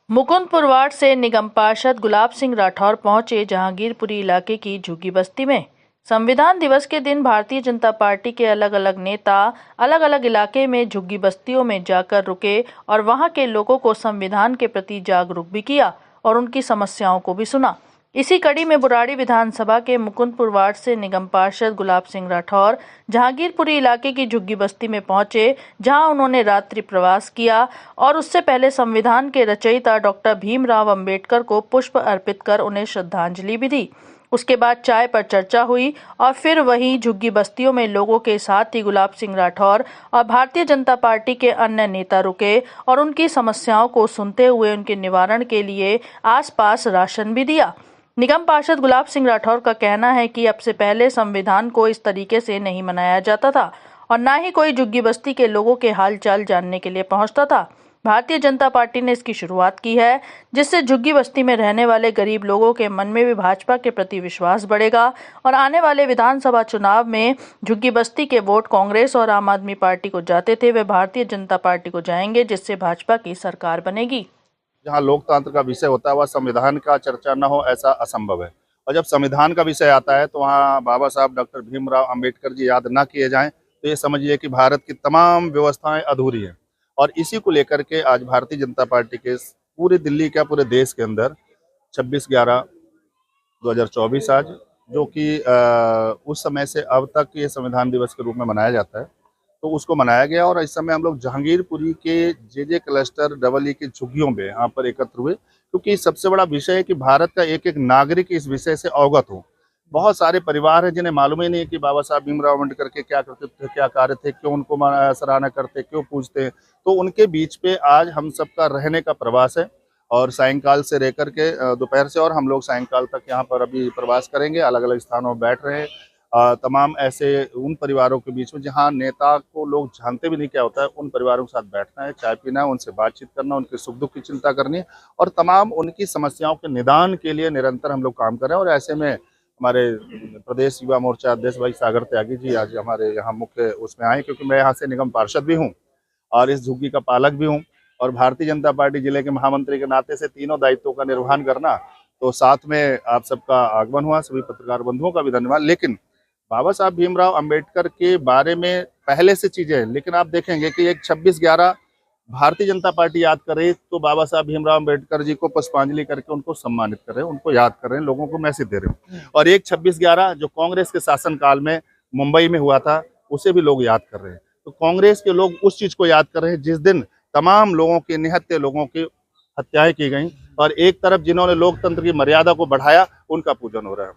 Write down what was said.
Mukundpur ward से निगम पार्षद गुलाब सिंह राठौर पहुंचे जहांगीरपुरी इलाके की झुग्गी बस्ती में। संविधान दिवस के दिन भारतीय जनता पार्टी के अलग अलग नेता अलग अलग इलाके में झुग्गी बस्तियों में जाकर रुके और वहां के लोगों को संविधान के प्रति जागरूक भी किया और उनकी समस्याओं को भी सुना। इसी कड़ी में बुराड़ी विधानसभा के मुकुंदपुर वार्ड से निगम पार्षद गुलाब सिंह राठौर जहांगीरपुरी इलाके की झुग्गी बस्ती में पहुंचे, जहां उन्होंने रात्रि प्रवास किया और उससे पहले संविधान के रचयिता डॉक्टर भीमराव अंबेडकर को पुष्प अर्पित कर उन्हें श्रद्धांजलि भी दी। उसके बाद चाय पर चर्चा हुई और फिर वहीं झुग्गी बस्तियों में लोगों के साथ ही गुलाब सिंह राठौर और भारतीय जनता पार्टी के अन्य नेता रुके और उनकी समस्याओं को सुनते हुए उनके निवारण के लिए आसपास राशन भी दिया। निगम पार्षद गुलाब सिंह राठौर का कहना है कि अब से पहले संविधान को इस तरीके से नहीं मनाया जाता था और न ही कोई झुग्गी बस्ती के लोगों के हालचाल जानने के लिए पहुंचता था। भारतीय जनता पार्टी ने इसकी शुरुआत की है, जिससे झुग्गी बस्ती में रहने वाले गरीब लोगों के मन में भी भाजपा के प्रति विश्वास बढ़ेगा और आने वाले विधानसभा चुनाव में झुग्गी बस्ती के वोट कांग्रेस और आम आदमी पार्टी को जाते थे, वे भारतीय जनता पार्टी को जाएंगे, जिससे भाजपा की सरकार बनेगी। जहाँ लोकतंत्र का विषय होता है वह संविधान का चर्चा न हो ऐसा असंभव है। और जब संविधान का विषय आता है तो वहाँ बाबा साहब डॉक्टर भीमराव अंबेडकर जी याद ना किए जाएं तो ये समझिए कि भारत की तमाम व्यवस्थाएं अधूरी हैं। और इसी को लेकर के आज भारतीय जनता पार्टी के पूरी दिल्ली क्या पूरे देश के अंदर 26/11/2024 आज, जो कि उस समय से अब तक ये संविधान दिवस के रूप में मनाया जाता है, तो उसको मनाया गया। और इस समय हम लोग जहांगीरपुरी के जे क्लस्टर डबल ई की झुग्गियों में यहाँ पर एकत्र हुए, क्योंकि सबसे बड़ा विषय है कि भारत का एक एक नागरिक इस विषय से अवगत हो। बहुत सारे परिवार हैं जिन्हें मालूम ही नहीं है कि बाबा साहब भीमराव अम्बेडकर के क्या करते थे, क्या कार्य थे, क्यों उनको सराहना करते, क्यों पूजते। तो उनके बीच पे आज हम सबका रहने का प्रवास है और सायंकाल से लेकर के दोपहर से और हम लोग सायंकाल तक यहाँ पर अभी प्रवास करेंगे। अलग अलग स्थानों में बैठ रहे हैं तमाम ऐसे उन परिवारों के बीच में जहाँ नेता को लोग जानते भी नहीं क्या होता है, उन परिवारों के साथ बैठना है, चाय पीना है, उनसे बातचीत करना, उनके सुख दुख की चिंता करनी है और तमाम उनकी समस्याओं के निदान के लिए निरंतर हम लोग काम कर रहे हैं। और ऐसे में हमारे प्रदेश युवा मोर्चा अध्यक्ष भाई सागर त्यागी जी आज हमारे यहाँ मुख्य उसमें आए, क्योंकि मैं यहाँ से निगम पार्षद भी हूँ और इस झुग्गी का पालक भी हूँ और भारतीय जनता पार्टी जिले के महामंत्री के नाते से तीनों दायित्वों का निर्वहन करना, तो साथ में आप सबका आगमन हुआ, सभी पत्रकार बंधुओं का भी धन्यवाद। लेकिन बाबा साहब भीमराव अंबेडकर के बारे में पहले से चीजें हैं, लेकिन आप देखेंगे कि एक 26/11 भारतीय जनता पार्टी याद कर रही है तो बाबा साहब भीमराव अंबेडकर जी को पुष्पांजलि करके उनको सम्मानित कर रहे हैं, उनको याद कर रहे हैं, लोगों को मैसेज दे रहे हैं। और एक 26/11 जो कांग्रेस के शासनकाल में मुंबई में हुआ था, उसे भी लोग याद कर रहे हैं। तो कांग्रेस के लोग उस चीज को याद कर रहे हैं जिस दिन तमाम लोगों के निहत्थे लोगों की हत्याएं की गई और एक तरफ जिन्होंने लोकतंत्र की मर्यादा को बढ़ाया उनका पूजन हो रहा है।